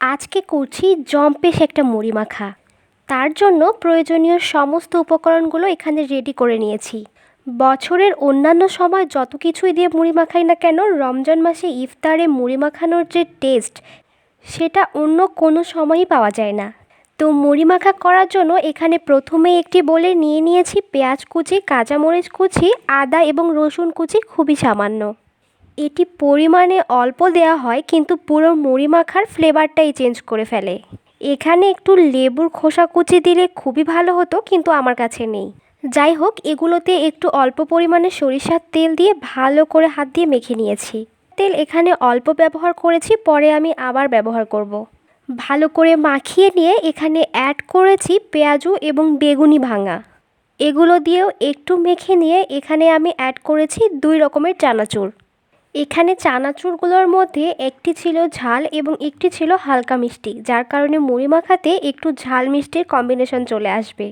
আজকে করছি জম্পেশ একটা মুড়ি মাখা। তার জন্য প্রয়োজনীয় সমস্ত উপকরণগুলো এখানে রেডি করে নিয়েছি। বছরের অন্যান্য সময় যত কিছুই দিয়ে মুড়ি মাখাই না কেন, রমজান মাসে ইফতারে মুড়ি মাখানোর যে টেস্ট, সেটা অন্য কোনো সময়ই পাওয়া যায় না। তো মুড়ি মাখা করার জন্য এখানে প্রথমেই একটি বোলে নিয়ে নিয়েছি পেঁয়াজ কুচি, কাঁচামরিচ কুচি, আদা এবং রসুন কুচি খুবই সামান্য। এটি পরিমাণে অল্প দেওয়া হয় কিন্তু পুরো মুড়ি মাখার ফ্লেভারটাই চেঞ্জ করে ফেলে। এখানে একটু লেবুর খোসা কুচি দিলে খুবই ভালো হতো, কিন্তু আমার কাছে নেই। যাই হোক, এগুলোতে একটু অল্প পরিমাণে সরিষার তেল দিয়ে ভালো করে হাত দিয়ে মেখে নিয়েছি। তেল এখানে অল্প ব্যবহার করেছি, পরে আমি আবার ব্যবহার করব। ভালো করে মাখিয়ে নিয়ে এখানে অ্যাড করেছি পেঁয়াজু এবং বেগুনি ভাঙা। এগুলো দিয়েও একটু মেখে নিয়ে এখানে আমি অ্যাড করেছি 2 রকমের চানাচুর। এখানে চানাচুরগুলোর মধ্যে একটি ছিল ঝাল এবং একটি ছিল হালকা মিষ্টি, যার কারণে মুড়ি মাখাতে একটু ঝাল মিষ্টির কম্বিনেশন চলে আসবে।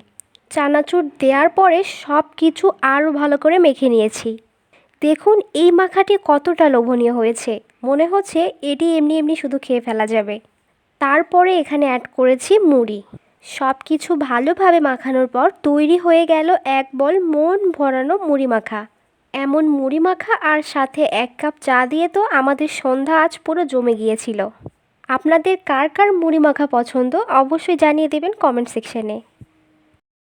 চানাচুর দেওয়ার পরে সব কিছু আরও ভালো করে মেখে নিয়েছি। দেখুন এই মাখাটি কতটা লোভনীয় হয়েছে, মনে হচ্ছে এটি এমনি এমনি শুধু খেয়ে ফেলা যাবে। তারপরে এখানে অ্যাড করেছি মুড়ি। সব কিছু ভালোভাবে মাখানোর পর তৈরি হয়ে গেল এক বল মন ভরানো মুড়ি মাখা। এমন মুড়ি মাখা আর সাথে 1 কাপ চা দিয়ে তো আমাদের সন্ধ্যা আজ পুরো জমে গিয়েছিল। আপনাদের কার কার মুড়ি মাখা পছন্দ অবশ্যই জানিয়ে দেবেন কমেন্ট সেকশনে।